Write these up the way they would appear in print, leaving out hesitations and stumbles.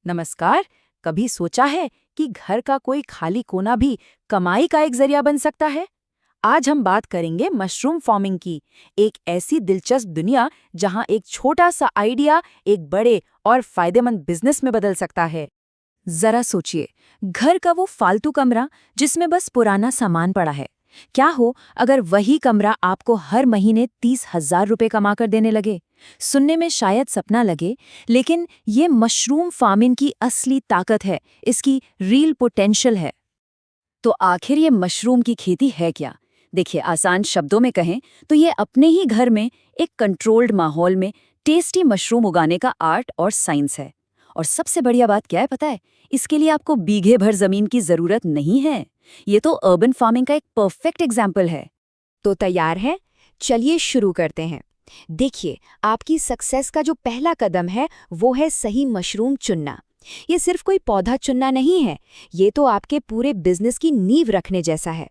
नमस्कार। कभी सोचा है कि घर का कोई खाली कोना भी कमाई का एक जरिया बन सकता है? आज हम बात करेंगे मशरूम फार्मिंग की, एक ऐसी दिलचस्प दुनिया जहां एक छोटा सा आइडिया एक बड़े और फायदेमंद बिजनेस में बदल सकता है। जरा सोचिए, घर का वो फालतू कमरा जिसमें बस पुराना सामान पड़ा है। क्या हो अगर वही कमरा आपको हर महीने 30,000 रुपए कमा कर देने लगे? सुनने में शायद सपना लगे, लेकिन ये मशरूम फार्मिंग की असली ताकत है, इसकी रियल पोटेंशियल है। तो आखिर ये मशरूम की खेती है क्या? देखिए, आसान शब्दों में कहें तो ये अपने ही घर में एक कंट्रोल्ड माहौल में टेस्टी मशरूम उगाने का आर्ट और साइंस है। और सबसे बढ़िया बात क्या है पता है? इसके लिए आपको बीघे भर जमीन की जरूरत नहीं है। ये तो अर्बन फार्मिंग का एक परफेक्ट एग्जाम्पल है। तो तैयार हैं? चलिए शुरू करते हैं। देखिए, आपकी सक्सेस का जो पहला कदम है वो है सही मशरूम चुनना। ये सिर्फ कोई पौधा चुनना नहीं है, ये तो आपके पूरे बिजनेस की नींव रखने जैसा है।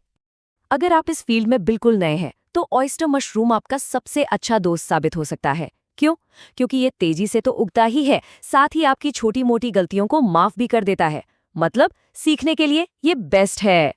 अगर आप इस फील्ड में बिल्कुल नए हैं, तो ऑयस्टर मशरूम आपका सबसे अच्छा दोस्त साबित हो सकता है। क्यों? क्योंकि ये तेजी से तो उगता ही है, साथ ही आपकी छोटी-मोटी गलतियों को माफ भी कर देता है। मतलब सीखने के लिए ये बेस्ट है।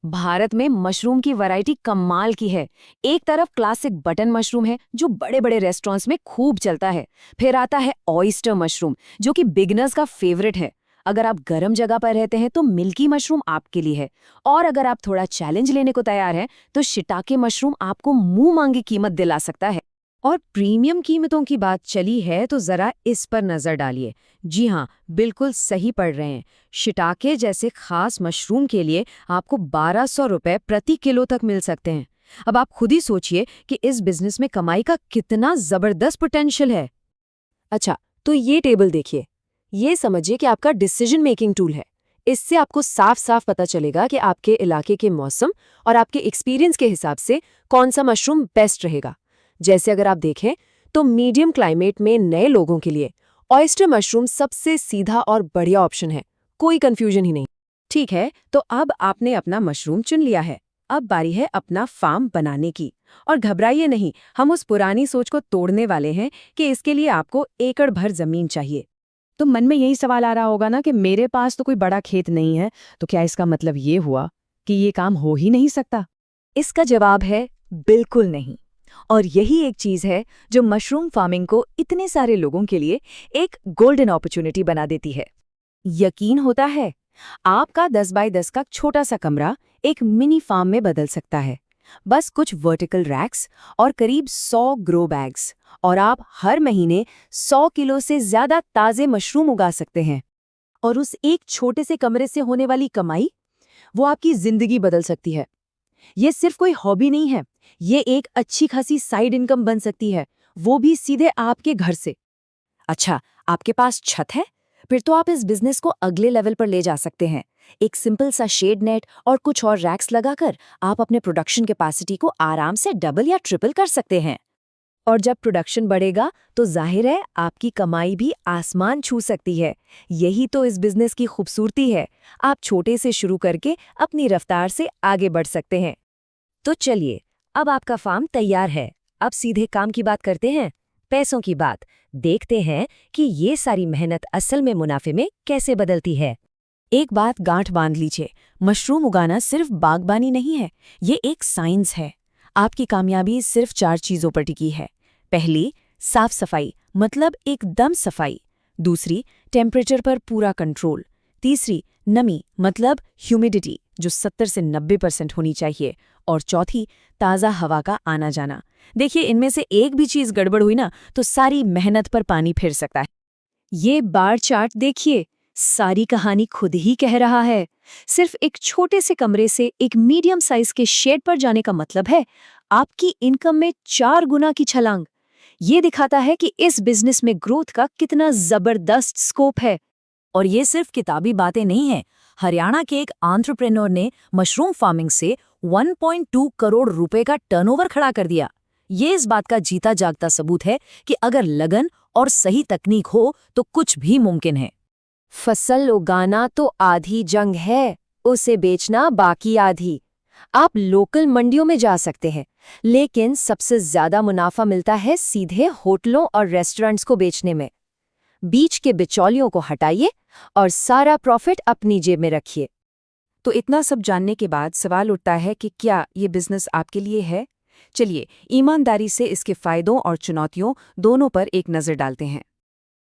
भारत में मशरूम की वैरायटी कमाल की है। एक तरफ क्लासिक बटन मशरूम है जो बड़े बड़े रेस्टोरेंट्स में खूब चलता है। फिर आता है ऑयस्टर मशरूम जो कि बिगिनर्स का फेवरेट है। अगर आप गर्म जगह पर रहते हैं तो मिल्की मशरूम आपके लिए है। और अगर आप थोड़ा चैलेंज लेने को तैयार हैं तो शिटाके मशरूम आपको मुंह मांगी कीमत दिला सकता है। और प्रीमियम कीमतों की बात चली है तो जरा इस पर नजर डालिए। जी हाँ, बिल्कुल सही पढ़ रहे हैं। शिटाके जैसे खास मशरूम के लिए आपको 1200 रुपए प्रति किलो तक मिल सकते हैं। अब आप खुद ही सोचिए कि इस बिजनेस में कमाई का कितना जबरदस्त पोटेंशियल है। अच्छा, तो ये टेबल देखिए। ये समझिए कि आपका डिसीजन मेकिंग टूल है। इससे आपको साफ साफ पता चलेगा कि आपके इलाके के मौसम और आपके एक्सपीरियंस के हिसाब से कौन सा मशरूम बेस्ट रहेगा। जैसे अगर आप देखें तो मीडियम क्लाइमेट में नए लोगों के लिए ऑयस्टर मशरूम सबसे सीधा और बढ़िया ऑप्शन है। कोई कंफ्यूजन ही नहीं। ठीक है, तो अब आपने अपना मशरूम चुन लिया है। अब बारी है अपना फार्म बनाने की। और घबराइए नहीं, हम उस पुरानी सोच को तोड़ने वाले हैं कि इसके लिए आपको एकड़ भर जमीन चाहिए। तो मन में यही सवाल आ रहा होगा ना कि मेरे पास तो कोई बड़ा खेत नहीं है, तो क्या इसका मतलब ये हुआ कि ये काम हो ही नहीं सकता? इसका जवाब है बिल्कुल नहीं। और यही एक चीज है जो मशरूम फार्मिंग को इतने सारे लोगों के लिए एक गोल्डन अपॉर्चुनिटी बना देती है। यकीन होता है, आपका 10 बाय 10 का छोटा सा कमरा एक मिनी फार्म में बदल सकता है। बस कुछ वर्टिकल रैक्स और करीब 100 ग्रो बैग्स, और आप हर महीने 100 किलो से ज्यादा ताजे मशरूम उगा सकते हैं। और उस एक छोटे से कमरे से होने वाली कमाई, वो आपकी जिंदगी बदल सकती है। ये सिर्फ कोई हॉबी नहीं है, ये एक अच्छी खासी साइड इनकम बन सकती है, वो भी सीधे आपके घर से। अच्छा, आपके पास छत है? फिर तो आप इस बिजनेस को अगले लेवल पर ले जा सकते हैं। एक सिंपल सा शेड नेट और कुछ और रैक्स लगाकर आप अपने प्रोडक्शन कैपेसिटी को आराम से डबल या ट्रिपल कर सकते हैं। और जब प्रोडक्शन बढ़ेगा तो जाहिर है आपकी कमाई भी आसमान छू सकती है। यही तो इस बिजनेस की खूबसूरती है। आप छोटे से शुरू करके अपनी रफ्तार से आगे बढ़ सकते हैं। तो चलिए, अब आपका फार्म तैयार है। अब सीधे काम की बात करते हैं, पैसों की बात। देखते हैं कि ये सारी मेहनत असल में मुनाफे में कैसे बदलती है। एक बात गांठ बांध लीजिए, मशरूम उगाना सिर्फ बागबानी नहीं है, ये एक साइंस है। आपकी कामयाबी सिर्फ 4 चीजों पर टिकी है। पहली, साफ सफाई, मतलब एकदम सफाई। दूसरी, टेम्परेचर पर पूरा कंट्रोल। तीसरी, नमी, मतलब ह्यूमिडिटी, जो 70 से 90% होनी चाहिए। और चौथी, ताज़ा हवा का आना जाना। देखिए, इनमें से एक भी चीज़ गड़बड़ हुई ना तो सारी मेहनत पर पानी फिर सकता है। ये बार चार्ट देखिए, सारी कहानी खुद ही कह रहा है। सिर्फ एक छोटे से कमरे से एक मीडियम साइज के शेड पर जाने का मतलब है आपकी इनकम में 4 गुना की छलांग। ये दिखाता है कि इस बिजनेस में ग्रोथ का कितना जबरदस्त स्कोप है। और ये सिर्फ किताबी बातें नहीं हैं। हरियाणा के एक एंटरप्रेन्योर ने मशरूम फार्मिंग से 1.2 करोड़ रुपए का टर्नओवर खड़ा कर दिया। ये इस बात का जीता जागता सबूत है कि अगर लगन और सही तकनीक हो तो कुछ भी मुमकिन है। फसल उगाना तो आधी जंग है, उसे बेचना बाकी आधी। आप लोकल मंडियों में जा सकते हैं, लेकिन सबसे ज्यादा मुनाफा मिलता है सीधे होटलों और रेस्टोरेंट्स को बेचने में। बीच के बिचौलियों को हटाइए और सारा प्रॉफिट अपनी जेब में रखिए। तो इतना सब जानने के बाद सवाल उठता है कि क्या ये बिजनेस आपके लिए है? चलिए ईमानदारी से इसके फायदों और चुनौतियों दोनों पर एक नज़र डालते हैं।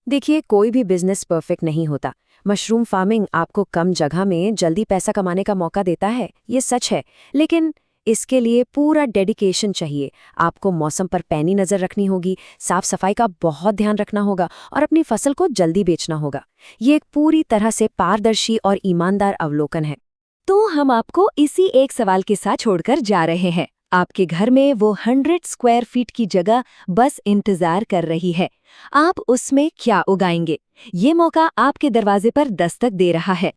देखिए, कोई भी बिजनेस परफेक्ट नहीं होता। मशरूम फार्मिंग आपको कम जगह में जल्दी पैसा कमाने का मौका देता है, ये सच है, लेकिन इसके लिए पूरा डेडिकेशन चाहिए। आपको मौसम पर पैनी नज़र रखनी होगी, साफ सफाई का बहुत ध्यान रखना होगा और अपनी फसल को जल्दी बेचना होगा। ये एक पूरी तरह से पारदर्शी और ईमानदार अवलोकन है। तो हम आपको इसी एक सवाल के साथ छोड़कर जा रहे हैं। आपके घर में वो 100 स्क्वायर फीट की जगह बस इंतजार कर रही है। आप उसमें क्या उगाएंगे? ये मौका आपके दरवाजे पर दस्तक दे रहा है।